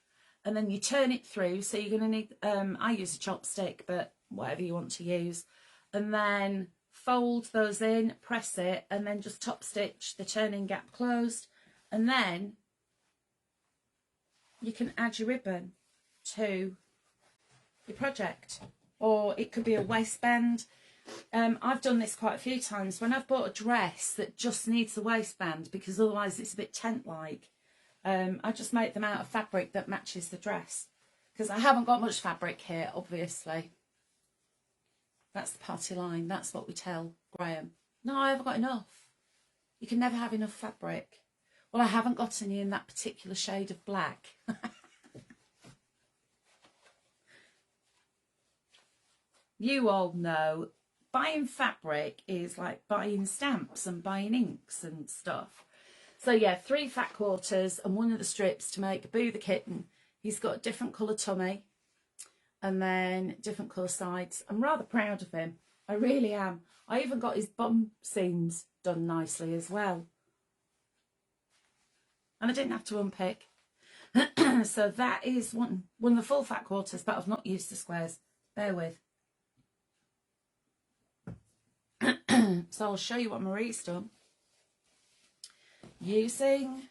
and then you turn it through. So you're going to need, I use a chopstick, but whatever you want to use. And then fold those in, press it, and then just top stitch the turning gap closed. And then you can add your ribbon to your project. Or it could be a waistband. I've done this quite a few times when I've bought a dress that just needs a waistband because otherwise it's a bit tent-like. I just make them out of fabric that matches the dress because I haven't got much fabric here, obviously. That's the party line. That's what we tell Graham. No, I haven't got enough. You can never have enough fabric. Well, I haven't got any in that particular shade of black. You all know buying fabric is like buying stamps and buying inks and stuff. So yeah, 3 fat quarters and one of the strips to make Boo the kitten. He's got a different colour tummy and then different colour sides. I'm rather proud of him. I really am. I even got his bum seams done nicely as well. And I didn't have to unpick. So that is one of the full fat quarters, but I've not used the squares. Bear with. So I'll show you what Marie's done. Using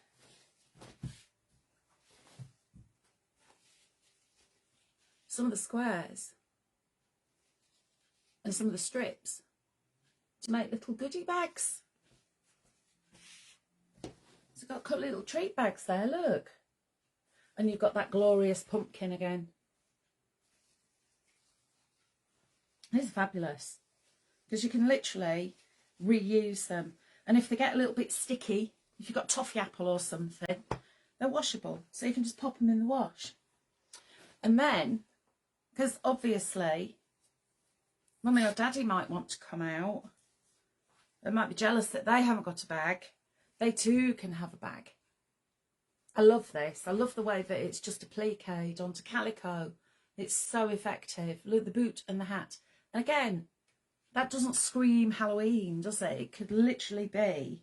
some of the squares and some of the strips to make little goodie bags. So I've got a couple of little treat bags there, look. And you've got that glorious pumpkin again. These are fabulous because you can literally reuse them. And if they get a little bit sticky, if you've got toffee apple or something, they're washable. So you can just pop them in the wash. And then, because obviously, Mummy or Daddy might want to come out. They might be jealous that they haven't got a bag. They too can have a bag. I love this. I love the way that it's just appliqued onto calico. It's so effective. Look, the boot and the hat. And again, That doesn't scream Halloween, does it? It could literally be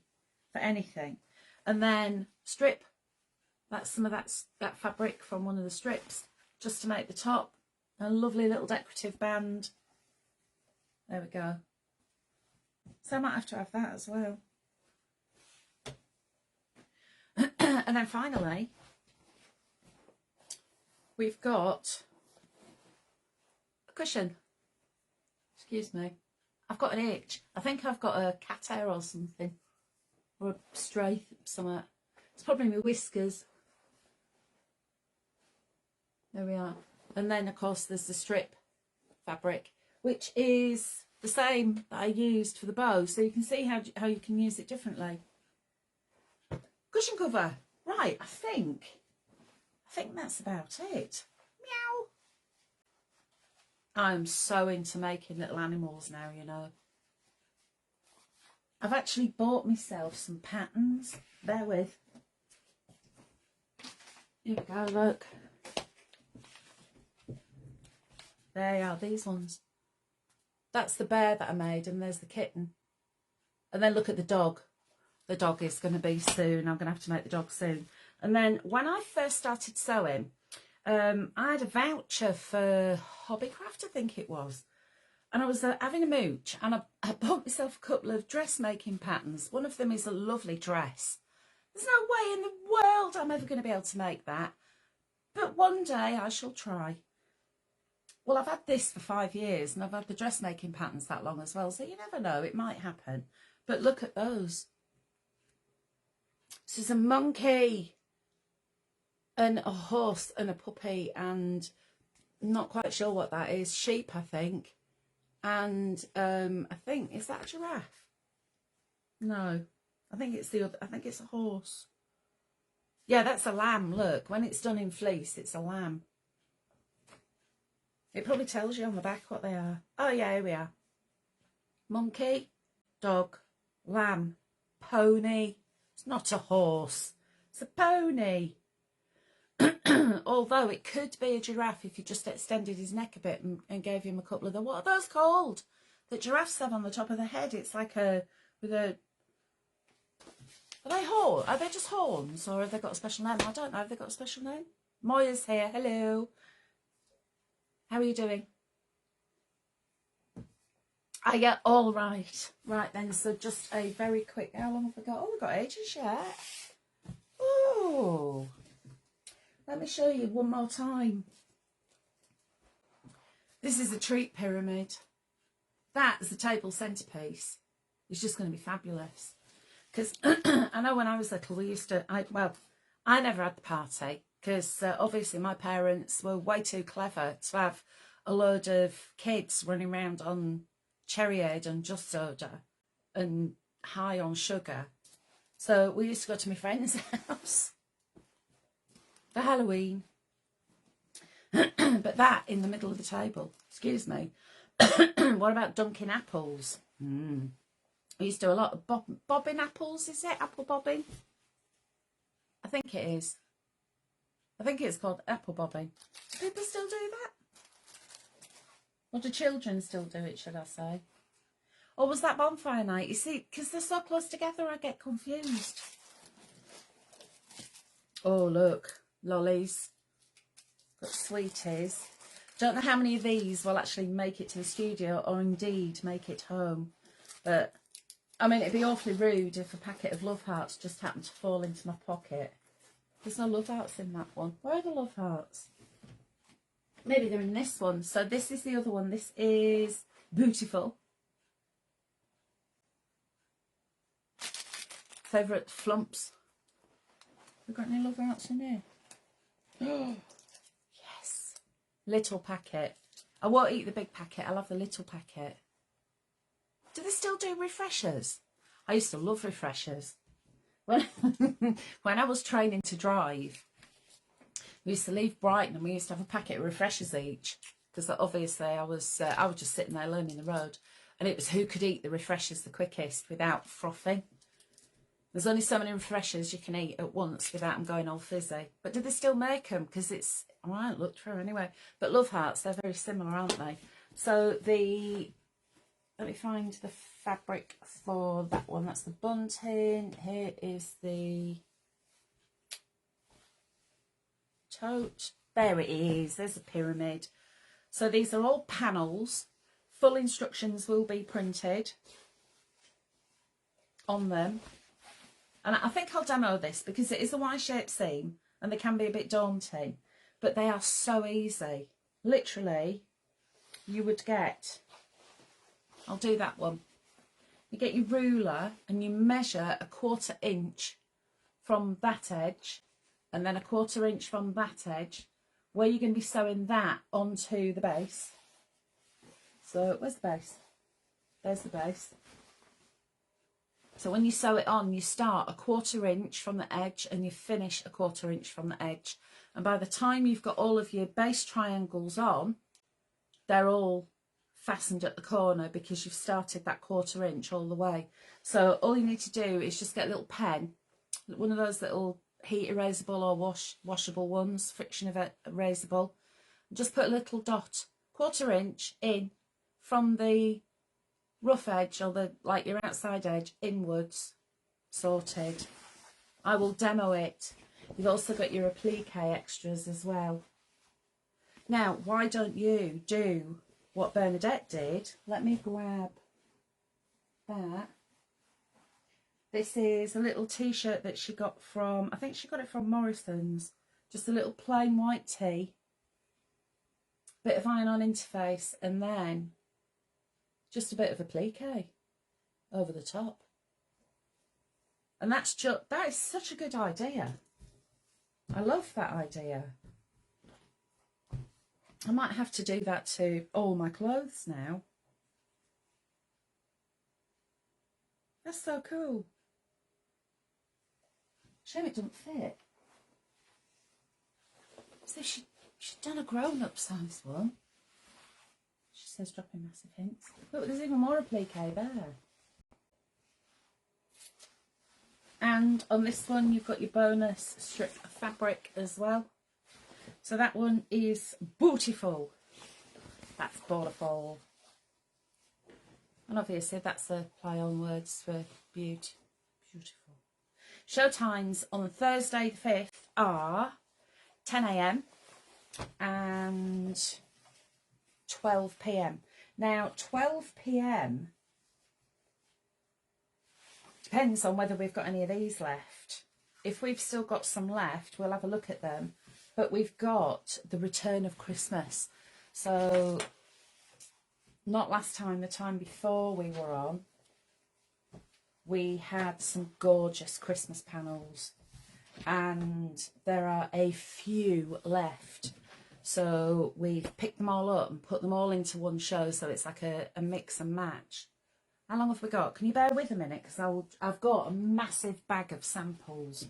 for anything. And then strip. That's some of that fabric from one of the strips, just to make the top. A lovely little decorative band. There we go. So I might have to have that as well. And then finally, we've got a cushion. Excuse me. I've got an itch. I think I've got a cat hair or something. Or a stray somewhere. It's probably my whiskers. There we are. And then, of course, there's the strip fabric, which is the same that I used for the bow. So you can see how you can use it differently. Cushion cover. Right, I think that's about it. Meow. I'm so into making little animals now, you know. I've actually bought myself some patterns. Bear with. Here we go, look. There are these ones. That's the bear that I made, and there's the kitten. And then look at the dog. The dog is going to be soon. I'm going to have to make the dog soon. And then when I first started sewing, I had a voucher for Hobbycraft, I think it was. And I was having a mooch, and I bought myself a couple of dressmaking patterns. One of them is a lovely dress. There's no way in the world I'm ever going to be able to make that. But one day I shall try. Well, I've had this for 5 years, and I've had the dressmaking patterns that long as well. So you never know, it might happen. But look at those. This is a monkey and a horse and a puppy, and I'm not quite sure what that is. Sheep, I think. And I think, is that a giraffe? No, I think it's the other. I think it's a horse. Yeah, that's a lamb. Look, when it's done in fleece, it's a lamb. It probably tells you on the back what they are. Oh yeah, here we are. Monkey, dog, lamb, pony. It's not a horse. It's a pony. Although it could be a giraffe if you just extended his neck a bit and gave him a couple of the, what are those called? That giraffes have on the top of the head. It's like are they horn? Are they just horns, or have they got a special name? I don't know. Have they got a special name? Moya's here. Hello. How are you doing? Yeah, all right. Right then, so just a very quick, how long have we got? Oh, we've got ages yet. Oh. Let me show you one more time. This is a treat pyramid. That is the table centrepiece. It's just going to be fabulous. Because I know when I was little, we used to, I never had the party. Because obviously my parents were way too clever to have a load of kids running around on cherry aid and just soda and high on sugar. So we used to go to my friend's house for Halloween. But that in the middle of the table, excuse me. What about dunking apples? We used to do a lot of bobbing apples, is it? Apple bobbing? I think it is. I think it's called apple bobbing. Do people still do that? Or do children still do it, should I say? Or was that bonfire night? You see, because they're so close together, I get confused. Oh, look. Lollies. Got sweeties. Don't know how many of these will actually make it to the studio or indeed make it home. But, I mean, it'd be awfully rude if a packet of love hearts just happened to fall into my pocket. There's no love hearts in that one. Where are the love hearts? Maybe they're in this one. So this is the other one. This is Beautiful. Favourite flumps. Have we got any love hearts in here? Oh, yes. Little packet. I won't eat the big packet. I'll have the little packet. Do they still do refreshers? I used to love refreshers. When I was training to drive, we used to leave Brighton and we used to have a packet of refreshers each, because obviously I was just sitting there learning the road, and it was who could eat the refreshers the quickest without frothing. There's only so many refreshers you can eat at once without them going all fizzy. But do they still make them? Because it's, well, I haven't looked through anyway. But love hearts, they're very similar, aren't they? So the let me find the fabric for that one. That's the bunting. Here is the tote. There it is. There's a pyramid. So these are all panels. Full instructions will be printed on them. And I think I'll demo this because it is a Y-shaped seam and they can be a bit daunting. But they are so easy. Literally, you would get... I'll do that one. You get your ruler and you measure a 1/4 inch from that edge and then a 1/4 inch from that edge where you're going to be sewing that onto the base. So where's the base? There's the base. So when you sew it on, you start a 1/4 inch from the edge and you finish a 1/4 inch from the edge. And by the time you've got all of your base triangles on, they're all fastened at the corner because you've started that 1/4 inch all the way. So all you need to do is just get a little pen, one of those little heat erasable or washable ones, friction erasable. Just put a little dot, 1/4 inch in from the rough edge or the like your outside edge inwards. Sorted. I will demo it. You've also got your applique extras as well. Now, why don't you do what Bernadette did? Let me grab that. This is a little t-shirt that she got from, I think she got it from Morrison's. Just a little plain white tee. Bit of iron-on interface and then just a bit of applique over the top. And that is such a good idea. I love that idea. I might have to do that to all my clothes now. That's so cool. Shame it doesn't fit. So she'd done a grown-up size one. She says dropping massive hints. Look, there's even more applique there. And on this one, you've got your bonus strip of fabric as well. So that one is beautiful. That's beautiful. And obviously that's a play on words for beauty. Beautiful. Show times on Thursday the 5th are 10 AM and 12 PM. Now 12 PM depends on whether we've got any of these left. If we've still got some left, we'll have a look at them. But we've got the return of Christmas. So not last time, the time before we were on, we had some gorgeous Christmas panels. And there are a few left. So we've picked them all up and put them all into one show. So it's like a mix and match. How long have we got? Can you bear with a minute? Because I've got a massive bag of samples,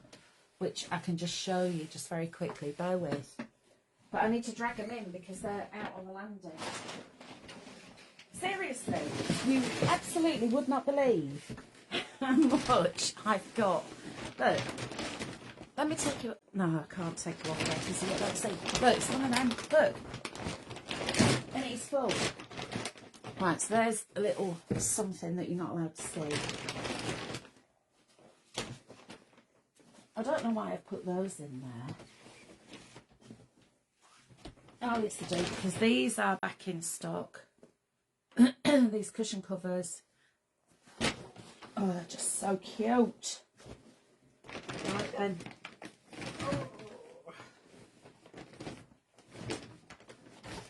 which I can just show you just very quickly. Bear with. But I need to drag them in because they're out on the landing. Seriously, you absolutely would not believe how much I've got. Look, let me take you... No, I can't take you off there because you don't see. Look, it's one of them. Look. And it's full. Right, so there's a little something that you're not allowed to see. I don't know why I've put those in there. Oh, yes, I do, because these are back in stock. These cushion covers. Oh, they're just so cute. Right then.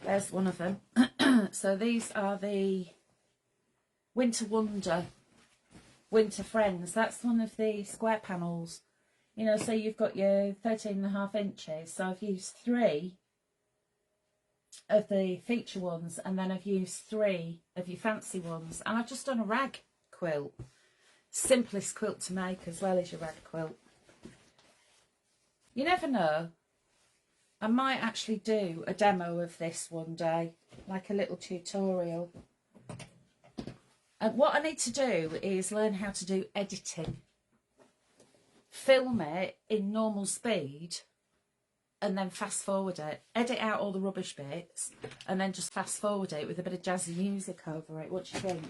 There's one of them. So these are the Winter Wonder, Winter Friends. That's one of the square panels. You know, so you've got your 13.5 inches. So I've used 3 of the feature ones and then I've used 3 of your fancy ones. And I've just done a rag quilt. Simplest quilt to make as well as your rag quilt. You never know. I might actually do a demo of this one day, like a little tutorial. And what I need to do is learn how to do editing. Film it in normal speed and then fast forward it, edit out all the rubbish bits, and then just fast forward it with a bit of jazzy music over it. What do you think?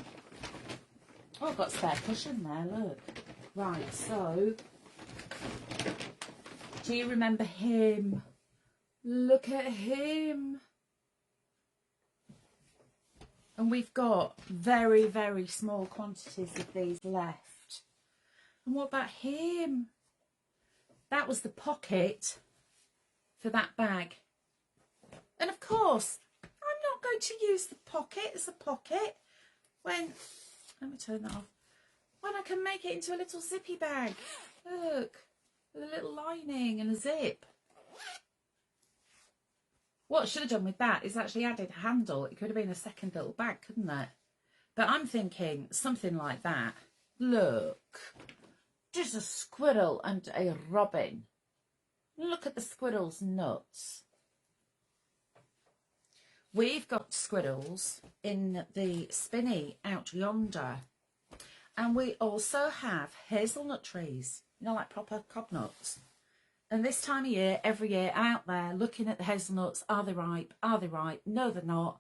Oh, I've got a spare cushion there, look. Right, so, do you remember him? Look at him. And we've got very, very small quantities of these left. And what about him? That was the pocket for that bag. And of course, I'm not going to use the pocket as a pocket when, let me turn that off, when I can make it into a little zippy bag. Look, with a little lining and a zip. What I should have done with that is actually added a handle. It could have been a second little bag, couldn't it? But I'm thinking something like that. Look, just a squirrel and a robin. Look at the squirrel's nuts. We've got squirrels in the spinney out yonder. And we also have hazelnut trees, you know, like proper cob nuts. And this time of year, every year, out there looking at the hazelnuts. Are they ripe? Are they ripe? No, they're not.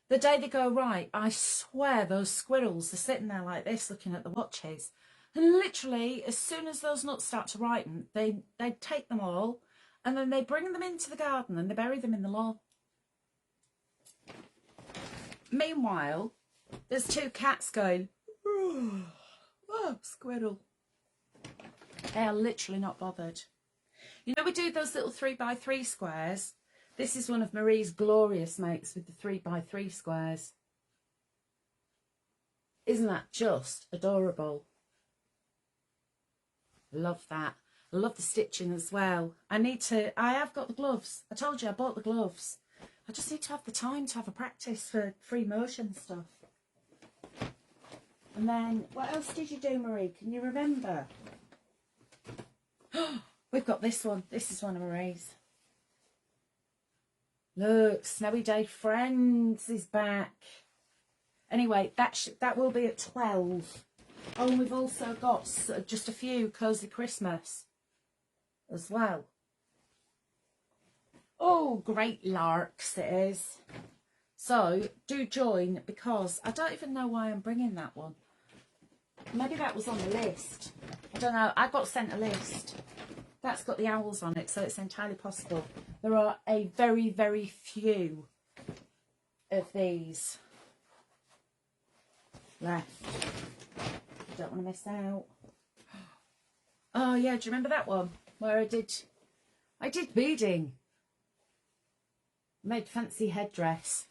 The day they go ripe, I swear those squirrels are sitting there like this looking at the watches. And literally, as soon as those nuts start to ripen, they take them all and then they bring them into the garden and they bury them in the lawn. Meanwhile, there's two cats going, oh, squirrel. They are literally not bothered. You know, we do those little 3x3 squares. This is one of Marie's glorious makes with the 3x3 squares. Isn't that just adorable? Love that. I love the stitching as well. I have got the gloves. I told you I bought the gloves. I just need to have the time to have a practice for free motion stuff. And then, what else did you do, Marie? Can you remember? We've got this one. This is one of Marie's. Look, Snowy Day Friends is back. Anyway, that will be at 12. Oh, and we've also got just a few Cozy Christmas as well. Oh, great larks it is. So, do join, because I don't even know why I'm bringing that one. Maybe that was on the list. I don't know. I got sent a list. That's got the owls on it, so it's entirely possible. There are a very, very few of these left. Don't want to miss out. Oh yeah, do you remember that one where I did beading? Made fancy headdress.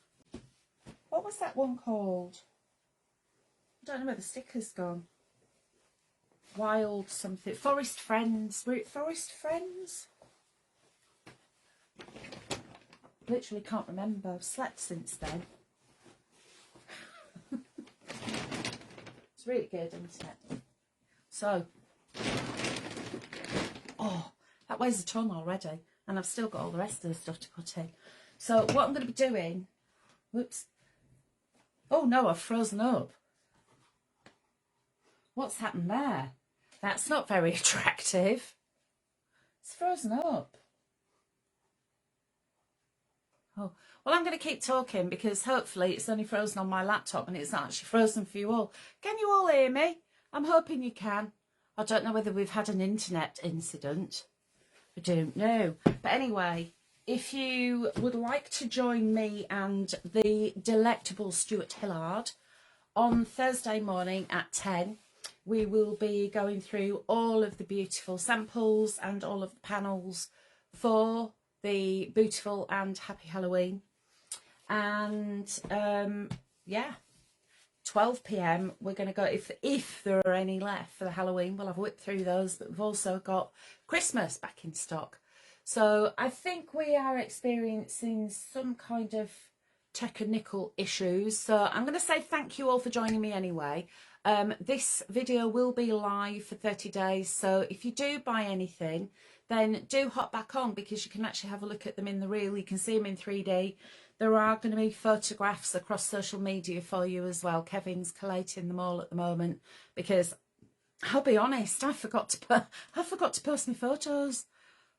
What was that one called? I don't know where the sticker's gone. Wild something. Forest Friends. Were it Forest Friends? Literally can't remember. I've slept since then. It's really good, isn't it? So, oh, that weighs a ton already. And I've still got all the rest of the stuff to put in. So what I'm going to be doing... Whoops. Oh no, I've frozen up. What's happened there? That's not very attractive. It's frozen up. Oh, well, I'm going to keep talking because hopefully it's only frozen on my laptop and it's not actually frozen for you all. Can you all hear me? I'm hoping you can. I don't know whether we've had an internet incident. I don't know. But anyway, if you would like to join me and the delectable Stuart Hillard on Thursday morning at 10, we will be going through all of the beautiful samples and all of the panels for the Beautiful and Happy Halloween. And yeah, 12 p.m. we're going to go, if there are any left for the Halloween, we'll have whipped through those. But we've also got Christmas back in stock. So I think we are experiencing some kind of technical issues. So I'm going to say thank you all for joining me anyway. This video will be live for 30 days. So if you do buy anything, then do hop back on because you can actually have a look at them in the reel. You can see them in 3D. There are going to be photographs across social media for you as well. Kevin's collating them all at the moment because I'll be honest, I forgot to post my photos.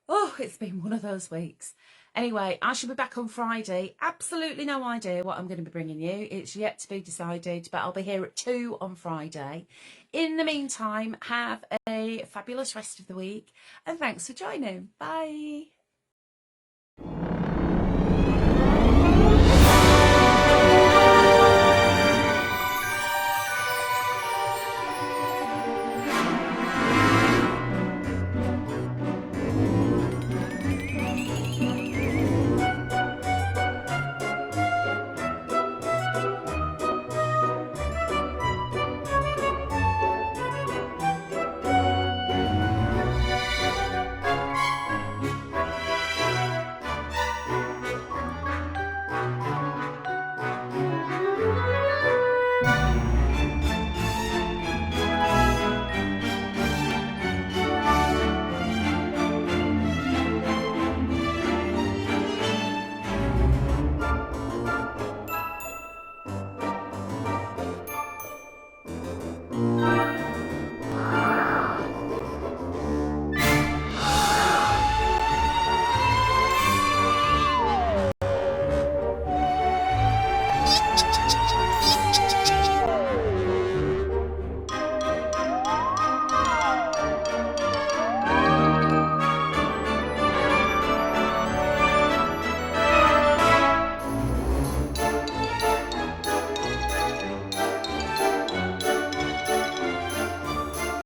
Oh, it's been one of those weeks. Anyway, I shall be back on Friday. Absolutely no idea what I'm going to be bringing you. It's yet to be decided, but I'll be here at 2 on Friday. In the meantime, have a fabulous rest of the week and thanks for joining. Bye.